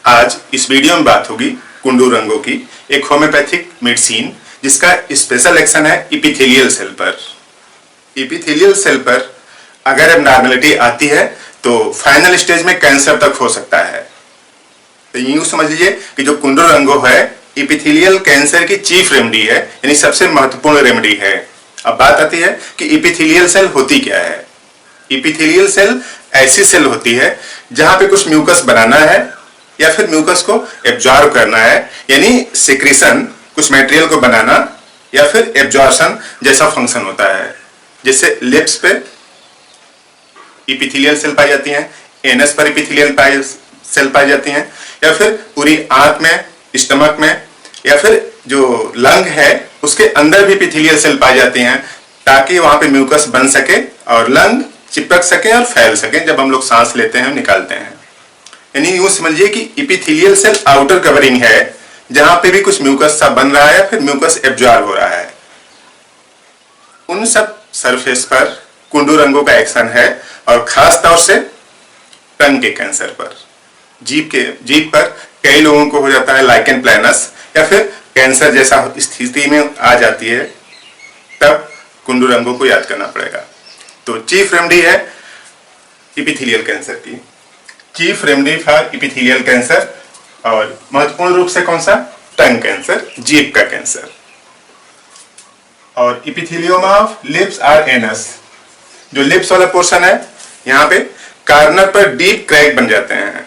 आज इस वीडियो में बात होगी कुंडू रंगों की, एक होम्योपैथिक मेडिसिन जिसका स्पेशल एक्शन है इपिथेलियल सेल पर। इपिथेलियल सेल पर अगर एबनॉर्मलिटी आती है तो फाइनल स्टेज में कैंसर तक हो सकता है। तो यूं समझ लीजिए कि जो कुंडू रंगो है इपिथेलियल कैंसर की चीफ रेमेडी है, यानी सबसे महत्वपूर्ण रेमेडी है। अब बात आती है कि इपिथेलियल सेल होती क्या है। इपिथेलियल सेल ऐसी सेल होती है जहां पे कुछ म्यूकस बनाना है या फिर म्यूकस को एब्जॉर्ब करना है, यानी सिक्रीशन, कुछ मटेरियल को बनाना या फिर एब्जॉर्प्शन जैसा फंक्शन होता है। जैसे लिप्स पे इपिथेलियल सेल पाई जाती हैं, एनस पर इपिथेलियल सेल पाई जाती हैं, या फिर पूरी आंत में, स्टमक में, या फिर जो लंग है उसके अंदर भी इपिथेलियल सेल पाई जाती हैं ताकि वहां पे म्यूकस बन सके और लंग चिपक सके और फैल सके जब हम लोग सांस लेते हैं निकालते हैं। यानी यूं समझिए कि इपिथेलियल सेल आउटर कवरिंग है जहां पे भी कुछ म्यूकस सा बन रहा है या फिर म्यूकस एब्जॉर्ब हो रहा है। उन सब सरफेस पर कुंडू रंगों का एक्शन है और खास तौर से टंग के कैंसर पर, जीभ पर कई लोगों को हो जाता है लाइकेन प्लैनस या फिर कैंसर जैसा स्थिति में आ जाती है, तब कुंडू रंगों को याद करना पड़ेगा। तो चीफ रेमेडी है इपिथेलियल कैंसर की, chief remedy for epithelial cancer, और महत्वपूर्ण रूप से कौन सा, टंग कैंसर, जीभ का कैंसर। और इपिथेलियोमा ऑफ लिप्स और एनस, जो लिप्स वाला पोर्शन है यहाँ पे कार्नर पर डीप क्रैक बन जाते हैं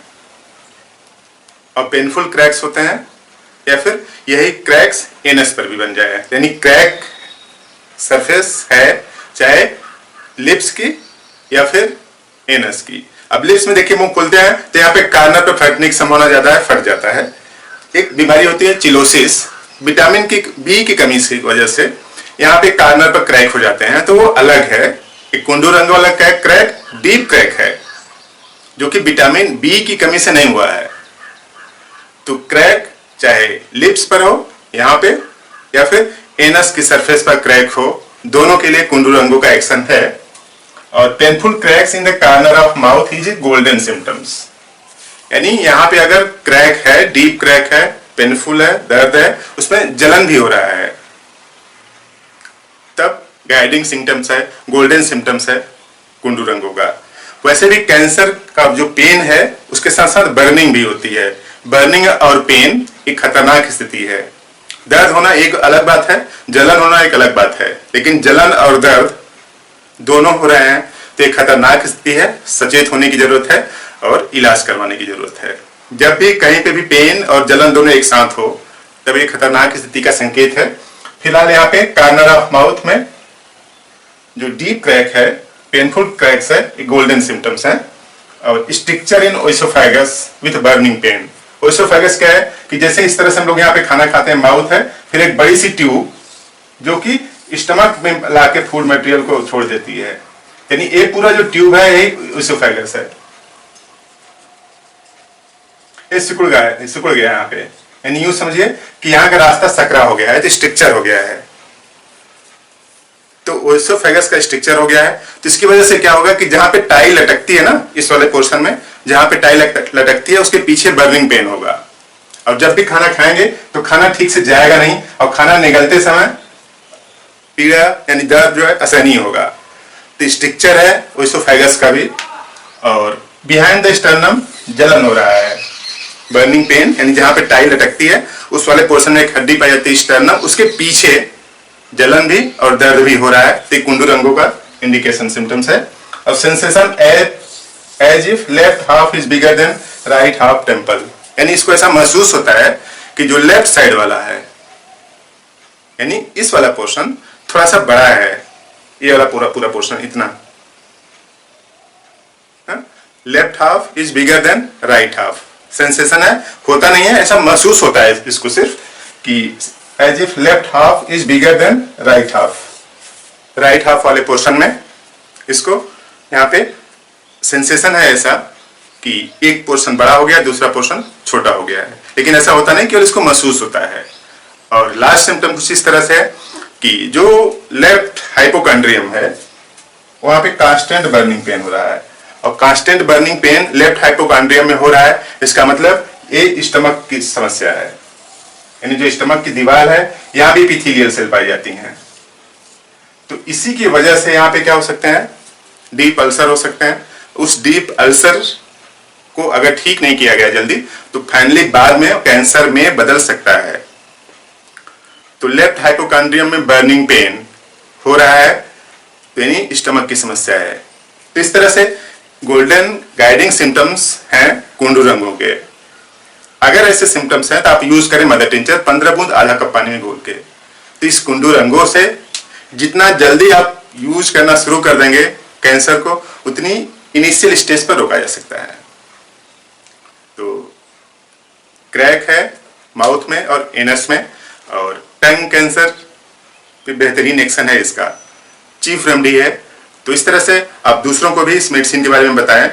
और पेनफुल क्रैक्स होते हैं, या फिर यही क्रैक्स एनस पर भी बन जाए, यानी क्रैक सरफेस है चाहे लिप्स की या फिर एनस की। अब लिप्स में देखिए मुंह खुलते हैं तो यहाँ पे कार्नर पे फटने की संभावना ज्यादा है, फट जाता है। एक बीमारी होती है चिलोसिस, विटामिन की बी की कमी की वजह से यहाँ पे कार्नर पर क्रैक हो जाते हैं, तो वो अलग है। एक कुंडू रंग वाला क्रैक डीप क्रैक है जो कि विटामिन बी की कमी से नहीं हुआ है। तो क्रैक चाहे लिप्स पर हो यहाँ पे या फिर एनस की सरफेस पर क्रैक हो, दोनों के लिए कुंडू रंगों का एक्शन है। और painful cracks in the corner of mouth is a golden symptoms, यानी यहाँ पे अगर क्रैक है, डीप क्रैक है, पेनफुल है, दर्द है, उसमें जलन भी हो रहा है, तब गाइडिंग सिम्टम्स है, गोल्डन सिम्टम्स है कुंडू रंगों का। वैसे भी कैंसर का जो पेन है उसके साथ साथ बर्निंग भी होती है। बर्निंग और पेन एक खतरनाक स्थिति है। दर्द होना एक अलग बात है, जलन होना एक अलग बात है, लेकिन जलन और दर्द दोनों हो रहे हैं तो एक खतरनाक स्थिति है, सचेत होने की जरूरत है और इलाज करवाने की जरूरत है। जब भी कहीं पे भी पेन और जलन दोनों एक साथ हो तब एक खतरनाक स्थिति का संकेत है। फिलहाल यहाँ पे कार्नर ऑफ माउथ में जो डीप क्रैक है, पेनफुल क्रैक्स है, गोल्डन सिम्टम्स है। और structure in oesophagus with burning pain. Oesophagus क्या है कि जैसे इस तरह से हम लोग यहाँ पे खाना खाते हैं, माउथ है, फिर एक बड़ी सी ट्यूब जो कि स्टमक में लाके फूड मटेरियल को छोड़ देती है, यानी ये पूरा जो ट्यूब है यही ओइसोफेगस है। ये सिकुड़ गया यहाँ पे, यानी यूं समझिए कि यहाँ का रास्ता सकरा हो गया है, तो स्ट्रक्चर हो गया है। तो ओइसोफेगस का स्ट्रक्चर हो गया है, तो इसकी वजह से क्या होगा कि जहां पे टाई लटकती है ना, इस वाले पोर्शन में जहां पे टाई लटकती है उसके पीछे बर्निंग पेन होगा। और जब भी खाना खाएंगे तो खाना ठीक से जाएगा नहीं और खाना निगलते समय पीड़ा यानी दर्द जो है असहनीय होगा। तो स्ट्रक्चर है ओइसोफेगस का भी। और बिहाइंड द स्टर्नम जलन हो रहा है, बर्निंग पेन, यानी जहां पे टाई लटकती है उस वाले पोर्शन में एक हड्डी पाई जाती है स्टर्नम, उसके पीछे जलन भी और दर्द भी हो रहा है। तो कुंडू रंगों का इंडिकेशन सिम्टम्स है। और sensation as if left half is bigger than right half temple, यानी इसको ऐसा महसूस होता है कि जो लेफ्ट साइड वाला है, यानी इस वाला पोर्शन थोड़ा सा बड़ा है, ये वाला पूरा पोर्शन इतना, left half is bigger than right half. Sensation है, होता नहीं है, ऐसा महसूस होता है इसको सिर्फ कि as if left half is bigger than right half. Right half वाले पोर्शन में इसको यहाँ पे सेंसेशन है ऐसा कि एक पोर्शन बड़ा हो गया, दूसरा पोर्शन छोटा हो गया है, लेकिन ऐसा होता नहीं, केवल इसको महसूस होता है। और लास्ट सिम्टम कुछ इस तरह से है कि जो लेफ्ट हाइपोकॉन्ड्रियम है वहां पे कांस्टेंट बर्निंग पेन हो रहा है, और constant burning pain left hypochondrium में हो रहा है, इसका मतलब ये स्टमक की समस्या है, यानी जो स्टमक की दीवार है यहाँ भी इपीथेलियल सेल पाई जाती हैं। तो इसी की वजह से यहाँ पे क्या हो सकते हैं, डीप अल्सर हो सकते हैं। उस डीप अल्सर को अगर ठीक नहीं किया गया जल्दी तो फाइनली बाद में कैंसर में बदल सकता है। तो लेफ्ट हाइपोकॉन्ड्रियम में बर्निंग पेन हो रहा है, यानी स्टमक की समस्या है। तो इस तरह से गोल्डन गाइडिंग सिम्टम्स हैं कुंडू रंगों के। अगर ऐसे सिम्टम्स हैं तो आप यूज करें मदर टिंचर 15 बूंद आधा कप पानी में घोल के। तो इस कुंडू रंगों से जितना जल्दी आप यूज करना शुरू कर देंगे कैंसर को, उतनी इनिशियल स्टेज पर रोका जा सकता है। तो क्रैक है माउथ में और एनस में, और टंग कैंसर पे बेहतरीन एक्शन है, इसका चीफ रेमेडी है। तो इस तरह से आप दूसरों को भी इस मेडिसिन के बारे में बताएं।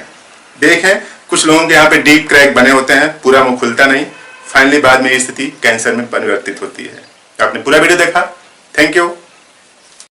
देखें कुछ लोगों के यहाँ पे डीप क्रैक बने होते हैं, पूरा मुंह खुलता नहीं, फाइनली बाद में ये स्थिति कैंसर में परिवर्तित होती है। आपने पूरा वीडियो देखा, थैंक यू।